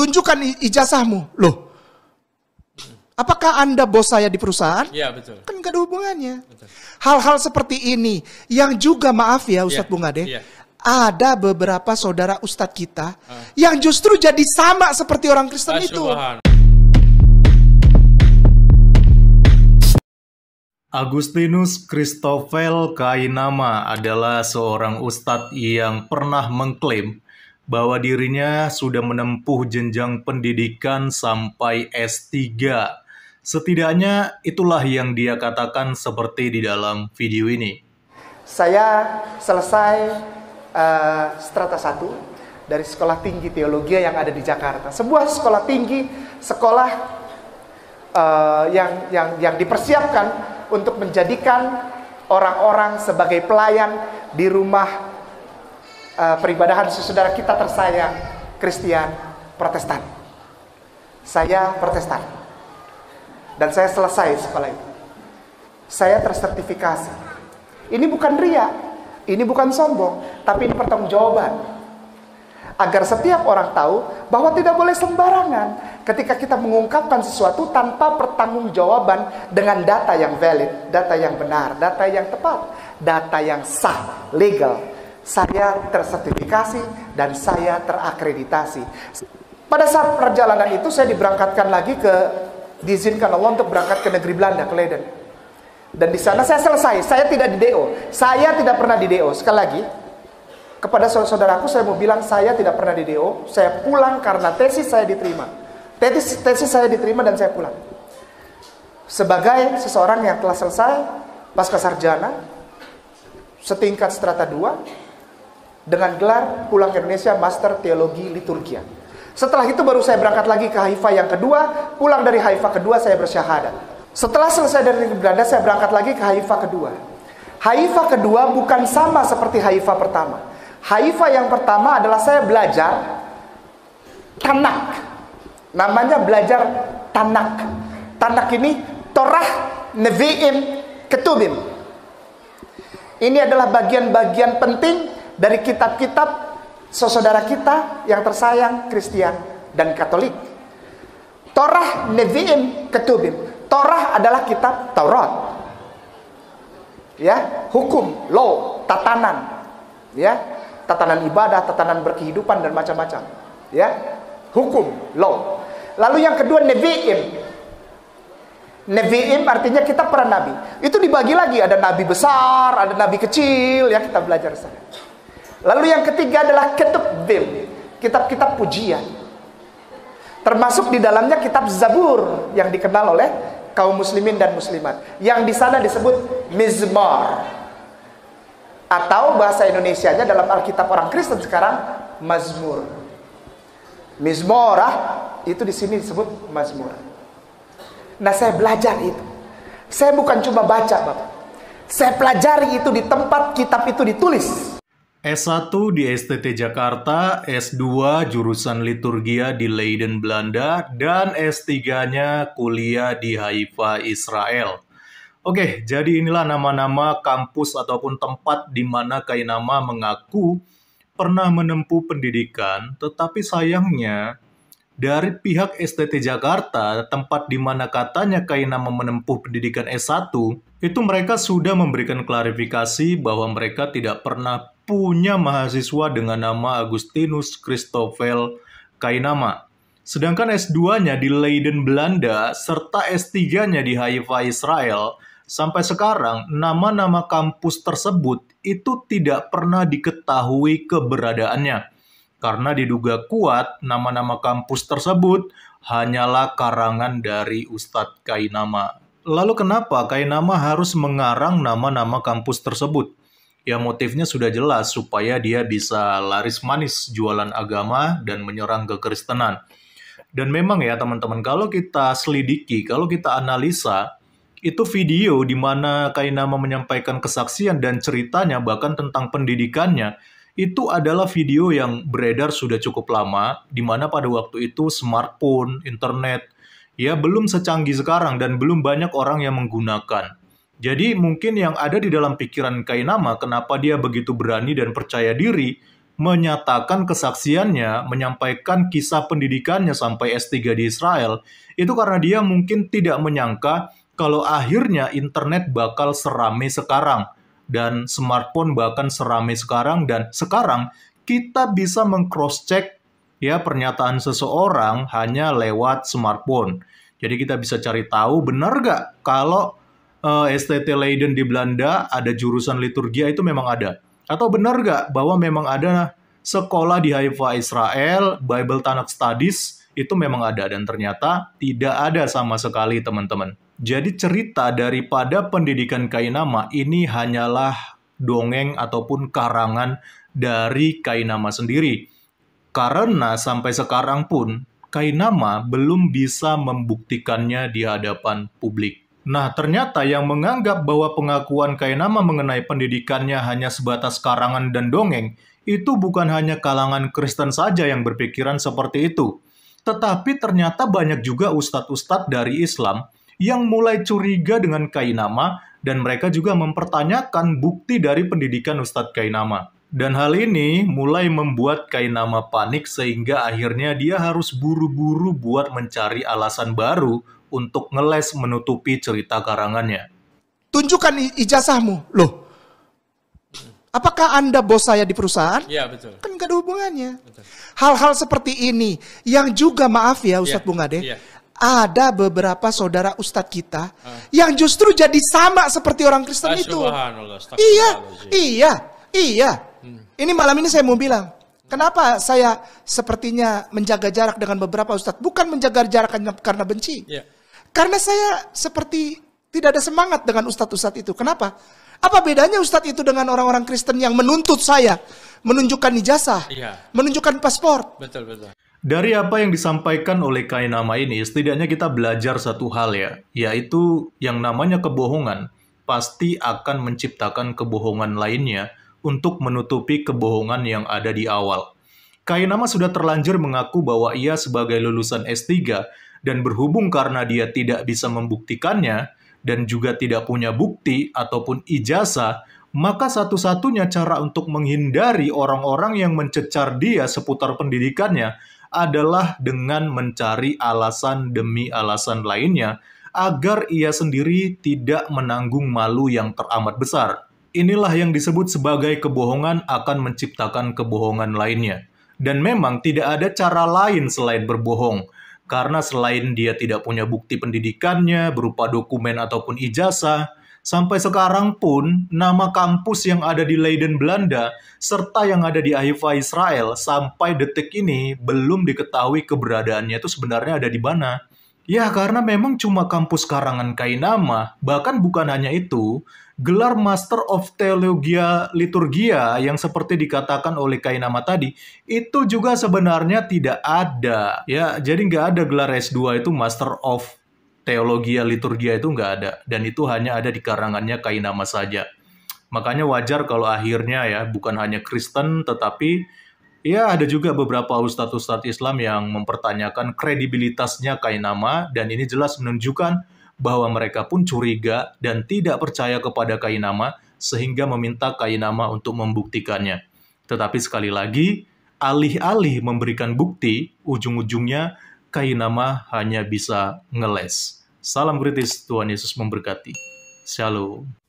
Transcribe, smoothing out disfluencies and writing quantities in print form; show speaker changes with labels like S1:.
S1: tunjukkan ijazahmu. Loh, apakah Anda bos saya di perusahaan?
S2: Iya, betul.
S1: Kan gak ada hubungannya.
S2: Betul.
S1: Hal-hal seperti ini yang juga maaf ya Ustadz Bungade, ada beberapa saudara Ustadz kita yang justru jadi sama seperti orang Kristen itu.
S3: Agustinus Christoffel Kainama adalah seorang ustadz yang pernah mengklaim bahwa dirinya sudah menempuh jenjang pendidikan sampai S3. Setidaknya itulah yang dia katakan seperti di dalam video ini.
S1: Saya selesai strata 1 dari Sekolah Tinggi Teologi yang ada di Jakarta. Sebuah sekolah tinggi, sekolah yang dipersiapkan untuk menjadikan orang-orang sebagai pelayan di rumah peribadahan saudara kita tersayang, Kristen Protestan. Saya Protestan. Dan saya selesai sekolah itu. Saya tersertifikasi. Ini bukan ria, ini bukan sombong, tapi ini pertanggungjawaban. Agar setiap orang tahu bahwa tidak boleh sembarangan ketika kita mengungkapkan sesuatu tanpa pertanggungjawaban dengan data yang valid, data yang benar, data yang tepat, data yang sah, legal. Saya tersertifikasi dan saya terakreditasi. Pada saat perjalanan itu saya diberangkatkan lagi diizinkan Allah untuk berangkat ke negeri Belanda, ke Leiden. Dan di sana saya selesai, saya tidak di DO. Saya tidak pernah di DO. Sekali lagi, kepada saudaraku saya mau bilang saya tidak pernah di DO. Saya pulang karena tesis saya diterima. Tesis saya diterima dan saya pulang. Sebagai seseorang yang telah selesai pasca sarjana setingkat strata 2 dengan gelar pulang ke Indonesia Master Teologi Liturgia. Setelah itu baru saya berangkat lagi ke Haifa yang kedua. Pulang dari Haifa kedua saya bersyahadat. Setelah selesai dari Belanda saya berangkat lagi ke Haifa kedua. Haifa kedua bukan sama seperti Haifa pertama. Haifa yang pertama adalah saya belajar Tanak. Namanya belajar Tanak. Tanak ini Torah, Nevi'im, Ketubim. Ini adalah bagian-bagian penting dari kitab-kitab saudara kita yang tersayang Kristen dan Katolik. Torah, Nevi'im, Ketubim. Torah adalah kitab Taurat. Ya, hukum, law, tatanan. Ya, tatanan ibadah, tatanan berkehidupan dan macam-macam. Ya, hukum, law. Lalu yang kedua Nevi'im. Nevi'im artinya kitab para nabi. Itu dibagi lagi, ada nabi besar, ada nabi kecil, ya kita belajar sana. Lalu yang ketiga adalah Ketubim, kitab-kitab pujian. Termasuk di dalamnya kitab Zabur yang dikenal oleh kaum muslimin dan muslimat. Yang di sana disebut Mizmar. Atau bahasa Indonesianya dalam Alkitab orang Kristen sekarang Mazmur. Mizmorah itu di sini disebut Mazmur. Nah, saya belajar itu. Saya bukan cuma baca, Bapak. Saya pelajari itu di tempat kitab itu ditulis.
S3: S1 di STT Jakarta, S2 jurusan liturgia di Leiden, Belanda, dan S3-nya kuliah di Haifa, Israel. Oke, jadi inilah nama-nama kampus ataupun tempat di mana Kainama mengaku pernah menempuh pendidikan, tetapi sayangnya dari pihak STT Jakarta, tempat di mana katanya Kainama menempuh pendidikan S1, itu mereka sudah memberikan klarifikasi bahwa mereka tidak pernah punya mahasiswa dengan nama Agustinus Christoffel Kainama. Sedangkan S2-nya di Leiden, Belanda, serta S3-nya di Haifa, Israel, sampai sekarang nama-nama kampus tersebut itu tidak pernah diketahui keberadaannya. Karena diduga kuat nama-nama kampus tersebut hanyalah karangan dari Ustadz Kainama. Lalu kenapa Kainama harus mengarang nama-nama kampus tersebut? Ya motifnya sudah jelas supaya dia bisa laris manis jualan agama dan menyerang kekristenan. Dan memang ya teman-teman, kalau kita selidiki, kalau kita analisa, itu video di mana Kainama menyampaikan kesaksian dan ceritanya bahkan tentang pendidikannya, itu adalah video yang beredar sudah cukup lama, di mana pada waktu itu smartphone, internet, ya belum secanggih sekarang dan belum banyak orang yang menggunakan. Jadi mungkin yang ada di dalam pikiran Kainama, kenapa dia begitu berani dan percaya diri menyatakan kesaksiannya, menyampaikan kisah pendidikannya sampai S3 di Israel, itu karena dia mungkin tidak menyangka kalau akhirnya internet bakal seramai sekarang, dan smartphone bahkan seramai sekarang, dan sekarang kita bisa meng-cross-check ya pernyataan seseorang hanya lewat smartphone. Jadi kita bisa cari tahu benar nggak kalau STT Leiden di Belanda ada jurusan liturgia itu memang ada. Atau benar nggak bahwa memang ada sekolah di Haifa Israel, Bible Tanakh Studies, itu memang ada. Dan ternyata tidak ada sama sekali teman-teman. Jadi cerita daripada pendidikan Kainama ini hanyalah dongeng ataupun karangan dari Kainama sendiri. Karena sampai sekarang pun Kainama belum bisa membuktikannya di hadapan publik. Nah, ternyata yang menganggap bahwa pengakuan Kainama mengenai pendidikannya hanya sebatas karangan dan dongeng, itu bukan hanya kalangan Kristen saja yang berpikiran seperti itu. Tetapi ternyata banyak juga ustadz-ustadz dari Islam yang mulai curiga dengan Kainama, dan mereka juga mempertanyakan bukti dari pendidikan Ustadz Kainama. Dan hal ini mulai membuat Kainama panik sehingga akhirnya dia harus buru-buru buat mencari alasan baru untuk ngeles menutupi cerita karangannya.
S1: Tunjukkan ijazahmu. Loh, apakah Anda bos saya di perusahaan?
S2: Iya, betul.
S1: Kan gak ada hubungannya.
S2: Betul.
S1: Hal-hal seperti ini yang juga maaf ya Ustadz Bung Ade, ada beberapa saudara Ustadz kita yang justru jadi sama seperti orang Kristen itu. Iya. Ini malam ini saya mau bilang, kenapa saya sepertinya menjaga jarak dengan beberapa Ustadz? Bukan menjaga jarak karena benci. Karena saya seperti tidak ada semangat dengan Ustadz-Ustadz itu. Kenapa? Apa bedanya Ustadz itu dengan orang-orang Kristen yang menuntut saya menunjukkan ijazah, menunjukkan paspor?
S2: Betul.
S3: Dari apa yang disampaikan oleh Kainama ini, setidaknya kita belajar satu hal ya, yaitu yang namanya kebohongan pasti akan menciptakan kebohongan lainnya untuk menutupi kebohongan yang ada di awal. Kainama sudah terlanjur mengaku bahwa ia sebagai lulusan S3, dan berhubung karena dia tidak bisa membuktikannya, dan juga tidak punya bukti ataupun ijazah, maka satu-satunya cara untuk menghindari orang-orang yang mencecar dia seputar pendidikannya adalah dengan mencari alasan demi alasan lainnya, agar ia sendiri tidak menanggung malu yang teramat besar. Inilah yang disebut sebagai kebohongan akan menciptakan kebohongan lainnya. Dan memang tidak ada cara lain selain berbohong. Karena selain dia tidak punya bukti pendidikannya berupa dokumen ataupun ijazah, sampai sekarang pun nama kampus yang ada di Leiden, Belanda, serta yang ada di Haifa, Israel, sampai detik ini belum diketahui keberadaannya itu sebenarnya ada di mana. Ya, karena memang cuma kampus karangan Kainama, bahkan bukan hanya itu, gelar Master of Theologia Liturgia yang seperti dikatakan oleh Kainama tadi, itu juga sebenarnya tidak ada. Ya, jadi nggak ada gelar S2 itu Master of Theologia Liturgia itu nggak ada. Dan itu hanya ada di karangannya Kainama saja. Makanya wajar kalau akhirnya ya, bukan hanya Kristen, tetapi ya, ada juga beberapa ustadz-ustadz Islam yang mempertanyakan kredibilitasnya Kainama, dan ini jelas menunjukkan bahwa mereka pun curiga dan tidak percaya kepada Kainama, sehingga meminta Kainama untuk membuktikannya. Tetapi sekali lagi, alih-alih memberikan bukti, ujung-ujungnya Kainama hanya bisa ngeles. Salam kritis, Tuhan Yesus memberkati. Shalom.